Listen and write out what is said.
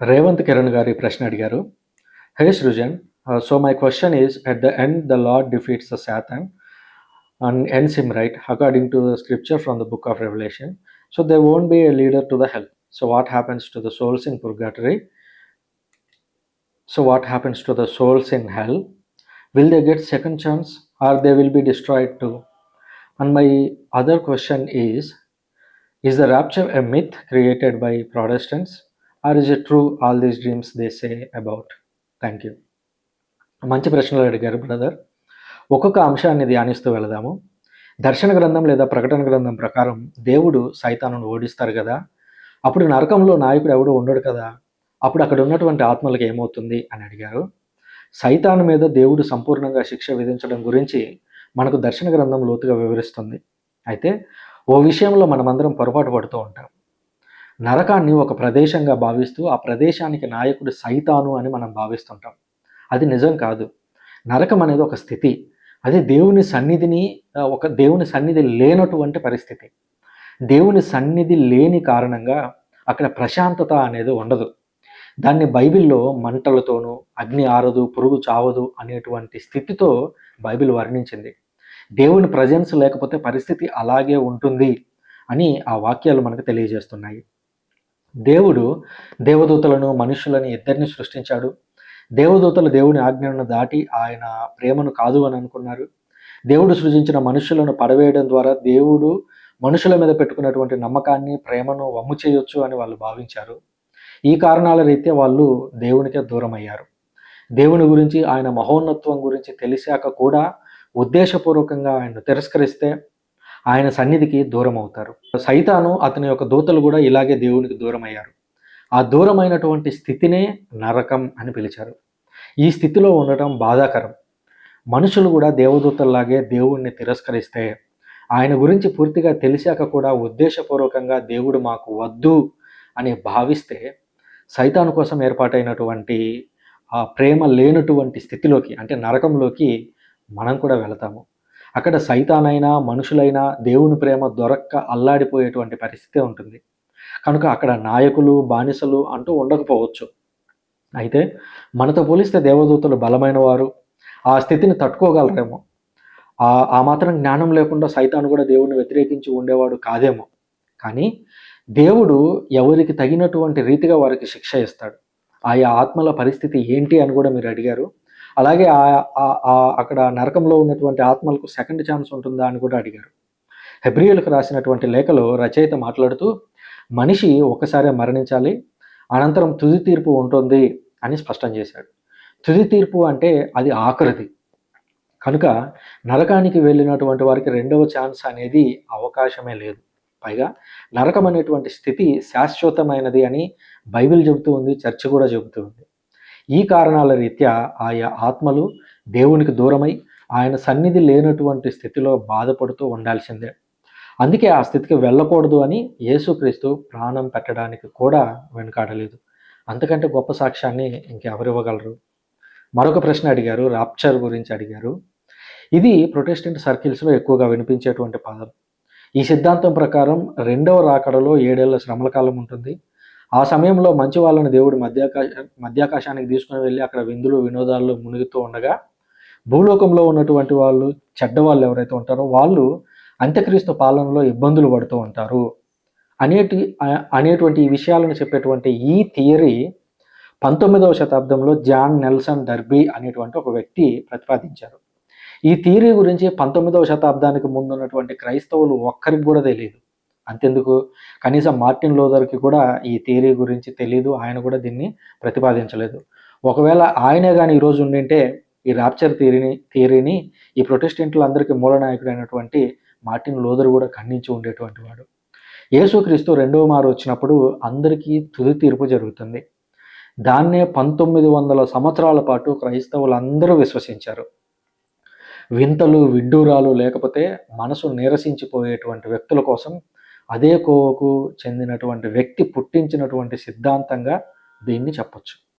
రేవంత్ కిరణ్ గారు ఈ ప్రశ్న అడిగారు. Hey Srujan, so my question is at the end the lord defeats the Satan and ends him right according to the scripture from the book of Revelation. So there won't be a leader to the hell. So what happens to the souls in purgatory? So what happens to the souls in hell? Will they get second chance or they will be destroyed too? And my other question is the rapture a myth created by Protestants or is it true all these dreams they say about? Thank you. మంచి ప్రశ్నలు అడిగారు brother. ఒక్కొక్క అంశాన్ని ధ్యానిస్తూ వెళదాము. దర్శన గ్రంథం లేదా ప్రకటన గ్రంథం ప్రకారం దేవుడు సైతానును ఓడిస్తారు కదా, అప్పుడు నరకంలో నాయకుడు ఎవడు ఉండడు కదా, అప్పుడు అక్కడ ఉన్నటువంటి ఆత్మలకు ఏమవుతుంది అని అడిగారు. సైతాను మీద దేవుడు సంపూర్ణంగా శిక్ష విధించడం గురించి మనకు దర్శన గ్రంథం లోతుగా వివరిస్తుంది. అయితే ఓ విషయంలో మనమందరం పొరపాటు పడుతూ ఉంటాం. నరకాన్ని ఒక ప్రదేశంగా భావిస్తూ ఆ ప్రదేశానికి నాయకుడు సైతాను అని మనం భావిస్తుంటాం. అది నిజం కాదు. నరకం అనేది ఒక స్థితి. అది దేవుని సన్నిధి లేనటువంటి పరిస్థితి. దేవుని సన్నిధి లేని కారణంగా అక్కడ ప్రశాంతత అనేది ఉండదు. దాన్ని బైబిల్లో మంటలతోనూ అగ్ని ఆరదు, పురుగు చావదు అనేటువంటి స్థితితో బైబిల్ వర్ణించింది. దేవుని ప్రజెన్స్ లేకపోతే పరిస్థితి అలాగే ఉంటుంది అని ఆ వాక్యాలు మనకు తెలియజేస్తున్నాయి. దేవుడు దేవదూతలను మనుషులని ఇద్దరిని సృష్టించాడు. దేవదూతలు దేవుని ఆజ్ఞలను దాటి ఆయన ప్రేమను కాదు అని అనుకున్నారు. దేవుడు సృజించిన మనుషులను పడవేయడం ద్వారా దేవుడు మనుషుల మీద పెట్టుకున్నటువంటి నమ్మకాన్ని, ప్రేమను వమ్ము చేయొచ్చు అని వాళ్ళు భావించారు. ఈ కారణాల రీత్యా వాళ్ళు దేవునికే దూరం అయ్యారు. దేవుని గురించి, ఆయన మహోన్నత్వం గురించి తెలిసాక కూడా ఉద్దేశపూర్వకంగా ఆయన్ను తిరస్కరిస్తే ఆయన సన్నిధికి దూరం అవుతారు. సైతాను అతని యొక్క దూతలు కూడా ఇలాగే దేవునికి దూరం అయ్యారు. ఆ దూరమైనటువంటి స్థితినే నరకం అని పిలిచారు. ఈ స్థితిలో ఉండటం బాధాకరం. మనుషులు కూడా దేవదూతల్లాగే దేవుణ్ణి తిరస్కరిస్తే, ఆయన గురించి పూర్తిగా తెలిసాక కూడా ఉద్దేశపూర్వకంగా దేవుడు మాకు వద్దు అని భావిస్తే, సైతాను కోసం ఏర్పాటైనటువంటి ఆ ప్రేమ లేనటువంటి స్థితిలోకి, అంటే నరకంలోకి మనం కూడా వెళతాము. అక్కడ సైతానైనా మనుషులైనా దేవుని ప్రేమ దొరక్క అల్లాడిపోయేటువంటి పరిస్థితి ఉంటుంది. కనుక అక్కడ నాయకులు, బానిసలు అంటూ ఉండకపోవచ్చు. అయితే మనతో పోలిస్తే దేవదూతలు బలమైన వారు, ఆ స్థితిని తట్టుకోగలరేమో. ఆ మాత్రం జ్ఞానం లేకుండా సైతాను కూడా దేవుణ్ణి వ్యతిరేకించి ఉండేవాడు కాదేమో. కానీ దేవుడు ఎవరికి తగినటువంటి రీతిగా వారికి శిక్ష ఇస్తాడు. ఆయా ఆత్మల పరిస్థితి ఏంటి అని కూడా మీరు అడిగారు. అలాగే అక్కడ నరకంలో ఉన్నటువంటి ఆత్మలకు సెకండ్ ఛాన్స్ ఉంటుందా అని కూడా అడిగారు. హెబ్రీయులకు రాసినటువంటి లేఖలో రచయిత మాట్లాడుతూ, మనిషి ఒక్కసారే మరణించాలి, అనంతరం తుది తీర్పు ఉంటుంది అని స్పష్టం చేశాడు. తుది తీర్పు అంటే అది ఆఖరిది. కనుక నరకానికి వెళ్ళినటువంటి వారికి రెండవ ఛాన్స్ అనేది అవకాశమే లేదు. పైగా నరకం అనేటువంటి స్థితి శాశ్వతమైనది అని బైబిల్ చెబుతూ ఉంది, చర్చ కూడా చెబుతూ ఉంది. ఈ కారణాల రీత్యా ఆయా ఆత్మలు దేవునికి దూరమై ఆయన సన్నిధి లేనటువంటి స్థితిలో బాధపడుతూ ఉండాల్సిందే. అందుకే ఆ స్థితికి వెళ్ళకూడదు అని యేసుక్రీస్తు ప్రాణం పెట్టడానికి కూడా వెనుకాడలేదు. అంతకంటే గొప్ప సాక్ష్యాన్ని ఇంకెవరివ్వగలరు? మరొక ప్రశ్న అడిగారు, రాప్చర్ గురించి అడిగారు. ఇది ప్రొటెస్టెంట్ సర్కిల్స్లో ఎక్కువగా వినిపించేటువంటి పదం. ఈ సిద్ధాంతం ప్రకారం రెండవ రాకడలో 7 ఏళ్ల శ్రమల కాలం ఉంటుంది. ఆ సమయంలో మంచి వాళ్ళని దేవుడు మధ్యాకాశానికి తీసుకుని వెళ్ళి అక్కడ విందులు వినోదాల్లో మునుగుతూ ఉండగా, భూలోకంలో ఉన్నటువంటి వాళ్ళు, చెడ్డవాళ్ళు ఎవరైతే ఉంటారో వాళ్ళు అంత్యక్రీస్తు పాలనలో ఇబ్బందులు పడుతూ ఉంటారు అనేటువంటి ఈ విషయాలను చెప్పేటువంటి ఈ థియరీ 19వ శతాబ్దంలో జాన్ నెల్సన్ డర్బీ అనేటువంటి ఒక వ్యక్తి ప్రతిపాదించారు. ఈ థియరీ గురించి 19వ శతాబ్దానికి ముందు ఉన్నటువంటి క్రైస్తవులు ఒక్కరికి కూడా తెలియదు. అంతెందుకు, కనీసం మార్టిన్ లూథర్కి కూడా ఈ థియరీ గురించి తెలియదు. ఆయన కూడా దీన్ని ప్రతిపాదించలేదు. ఒకవేళ ఆయనే కానీ ఈరోజు ఉండింటే ఈ రాప్చర్ థియరీని ఈ ప్రొటెస్టెంట్లందరికీ మూలనాయకుడైనటువంటి మార్టిన్ లూథర్ కూడా ఖండించి ఉండేటువంటి వాడు. యేసుక్రీస్తు రెండవ మారు వచ్చినప్పుడు అందరికీ తుది తీర్పు జరుగుతుంది. దాన్నే 1900 సంవత్సరాల పాటు క్రైస్తవులందరూ విశ్వసించారు. వింతలు, విడ్డూరాలు లేకపోతే మనసు నీరసించిపోయేటువంటి వ్యక్తుల కోసం అదే కోవకు చెందినటువంటి వ్యక్తి పుట్టించినటువంటి సిద్ధాంతంగా దీన్ని చెప్పొచ్చు.